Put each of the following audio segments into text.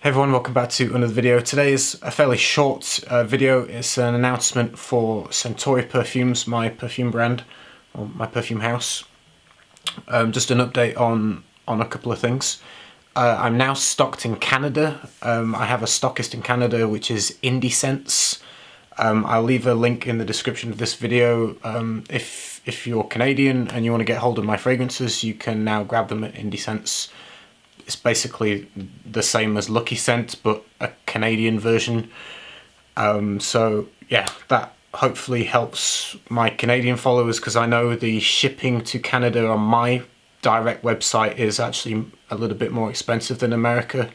Hey everyone, welcome back to another video. Today is a fairly short video. It's an announcement for Centauri Perfumes, my perfume brand, or my perfume house. Just an update on a couple of things. I'm now stocked in Canada. I have a stockist in Canada, which is IndieScents. I'll leave a link in the description of this video. If you're Canadian and you want to get hold of my fragrances, you can now grab them at IndieScents. It's basically the same as LuckyScent, but a Canadian version. So yeah, that hopefully helps my Canadian followers, because I know the shipping to Canada on my direct website is actually a little bit more expensive than America.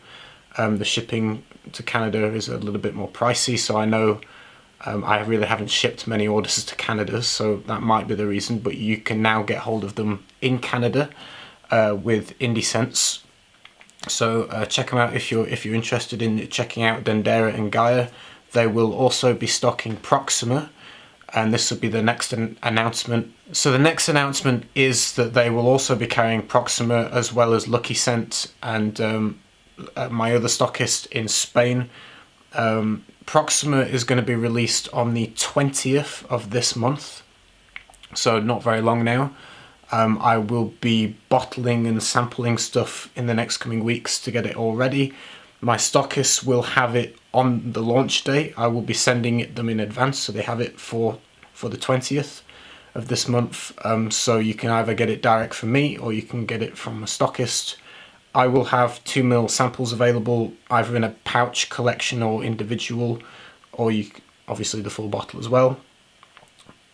The shipping to Canada is a little bit more pricey, so I know I really haven't shipped many orders to Canada, so that might be the reason. But you can now get hold of them in Canada with IndieScents. So check them out if you're interested in checking out Dendera and Gaia. They will also be stocking Proxima, and this will be the next announcement. So the next announcement is that they will also be carrying Proxima as well as LuckyScent and my other stockist in Spain. Proxima is going to be released on the 20th of this month, so not very long now. I will be bottling and sampling stuff in the next coming weeks to get it all ready. My stockists will have it on the launch day. I will be sending it them in advance, so they have it for the 20th of this month. So you can either get it direct from me or you can get it from a stockist. I will have 2ml samples available, either in a pouch collection or individual, or obviously the full bottle as well.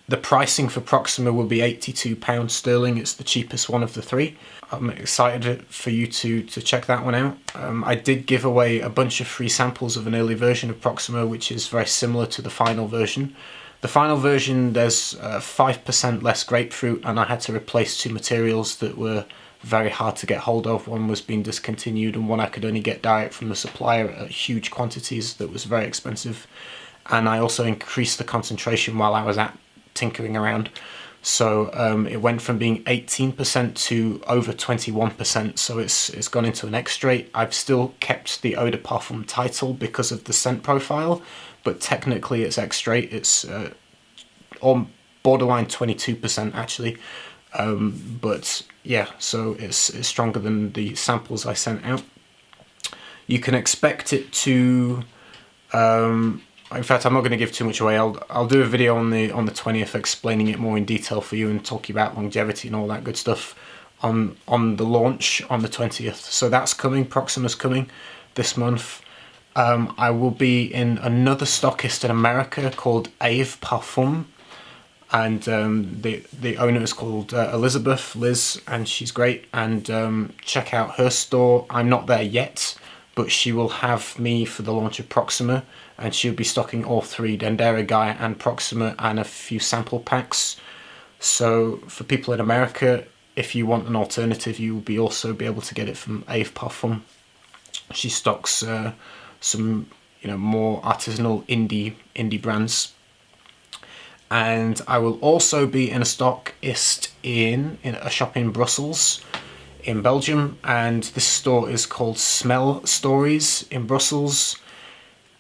The pricing for Proxima will be £82 sterling. It's the cheapest one of the three. I'm excited for you to check that one out. I did give away a bunch of free samples of an early version of Proxima, which is very similar to the final version. The final version, there's 5% less grapefruit, and I had to replace two materials that were very hard to get hold of. One was being discontinued, and one I could only get direct from the supplier at huge quantities that was very expensive. And I also increased the concentration while I was tinkering around, so it went from being 18% to over 21%, so it's gone into an extrait. I've still kept the Ave Parfum title because of the scent profile, but technically it's extrait. It's on borderline 22% actually, but yeah, so it's stronger than the samples I sent out. You can expect it to in fact, I'm not going to give too much away. I'll do a video on the 20th explaining it more in detail for you and talking about longevity and all that good stuff on the launch on the 20th. So that's coming. Proxima's coming this month. I will be in another stockist in America called Ave Parfum, and the owner is called Liz, and she's great. And check out her store. I'm not there yet, but she will have me for the launch of Proxima, and she'll be stocking all three, Dendera, Gaia and Proxima, and a few sample packs. So for people in America, if you want an alternative, you will also be able to get it from Ave Parfum. She stocks some more artisanal indie brands. And I will also be in a stockist in a shop in Brussels, in Belgium, and this store is called Smell Stories in Brussels,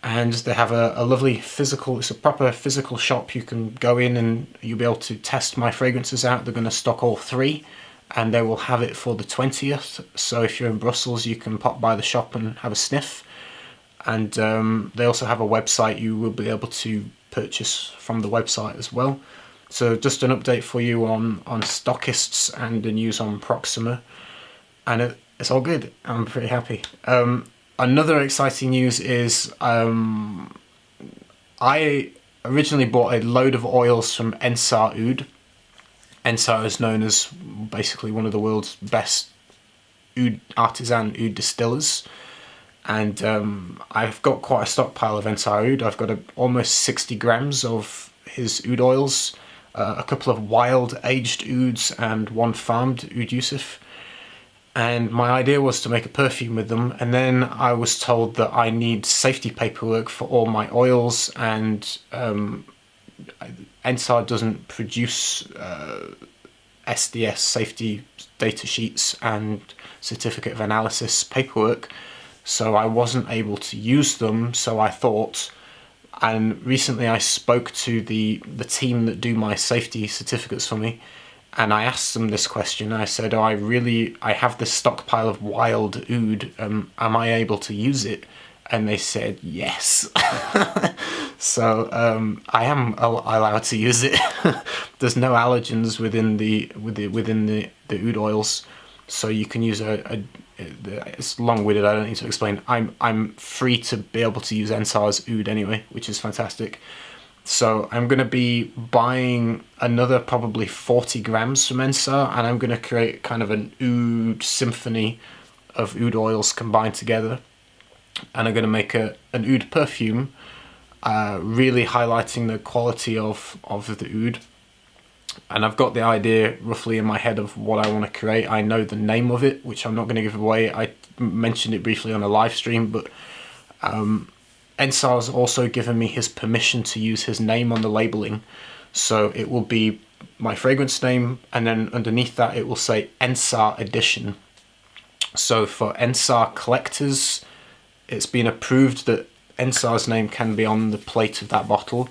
and they have a lovely it's a proper physical shop. You can go in and you'll be able to test my fragrances out. They're going to stock all three, and they will have it for the 20th, so if you're in Brussels you can pop by the shop and have a sniff. And they also have a website. You will be able to purchase from the website as well. So just an update for you on stockists and the news on Proxima. And it's all good. I'm pretty happy. Another exciting news is I originally bought a load of oils from Ensar Oud. Ensar is known as basically one of the world's best artisan oud distillers. And I've got quite a stockpile of Centauri oud. I've got almost 60 grams of his oud oils, a couple of wild aged ouds and one farmed oud Yusuf. And my idea was to make a perfume with them, and then I was told that I need safety paperwork for all my oils, and Ensar doesn't produce SDS safety data sheets and certificate of analysis paperwork. so I wasn't able to use them, so I thought. And recently I spoke to the team that do my safety certificates for me, and I asked them this question. I said, oh, I have this stockpile of wild oud, am I able to use it? And they said yes. So I am allowed to use it. There's no allergens within the oud oils, so you can use it's long-winded, I don't need to explain. I'm free to be able to use Ensar's oud anyway, which is fantastic. So I'm going to be buying another probably 40 grams from Ensar, and I'm going to create kind of an oud symphony of oud oils combined together. And I'm going to make an oud perfume, really highlighting the quality of the oud. And I've got the idea roughly in my head of what I want to create. I know the name of it, which I'm not going to give away. I mentioned it briefly on a live stream, but Ensar's also given me his permission to use his name on the labeling. So it will be my fragrance name, and then underneath that it will say Ensar Edition. So for Ensar collectors, it's been approved that Ensar's name can be on the plate of that bottle,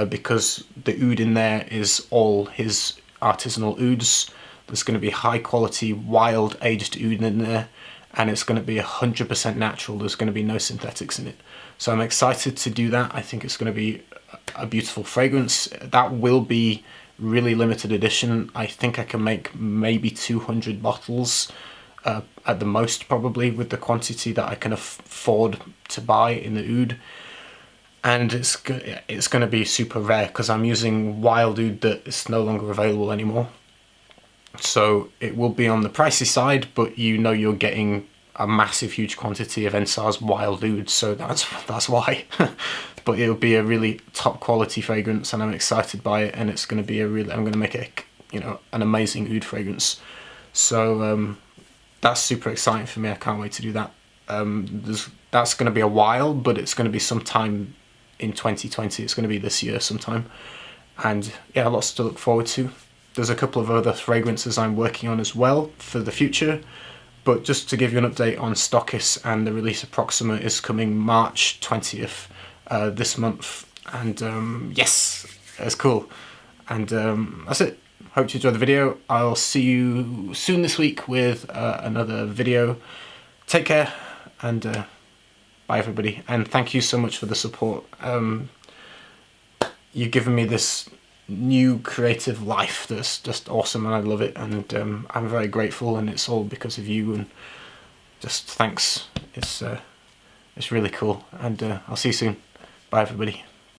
because the oud in there is all his artisanal ouds. There's going to be high quality wild aged oud in there, and it's going to be 100% natural. There's going to be no synthetics in it. So I'm excited to do that. I think it's going to be a beautiful fragrance. That will be really limited edition. I think I can make maybe 200 bottles at the most, probably, with the quantity that I can afford to buy in the oud. And it's going to be super rare because I'm using wild oud that is no longer available anymore. So it will be on the pricey side, but you know you're getting a massive, huge quantity of Ensar's wild oud, so that's why. But it'll be a really top quality fragrance, and I'm excited by it. And it's going to be I'm going to make it, an amazing oud fragrance. So that's super exciting for me. I can't wait to do that. That's going to be a while, but it's going to be sometime in 2020. It's going to be this year sometime, and yeah, lots to look forward to. There's a couple of other fragrances I'm working on as well for the future, but just to give you an update on Stockis, and the release of Proxima is coming March 20th this month, and yes, it's cool. And that's it. Hope you enjoyed the video. I'll see you soon this week with another video. Take care, and bye everybody, and thank you so much for the support. You've given me this new creative life that's just awesome, and I love it, and I'm very grateful, and it's all because of you, and just thanks. It's really cool, and I'll see you soon. Bye everybody.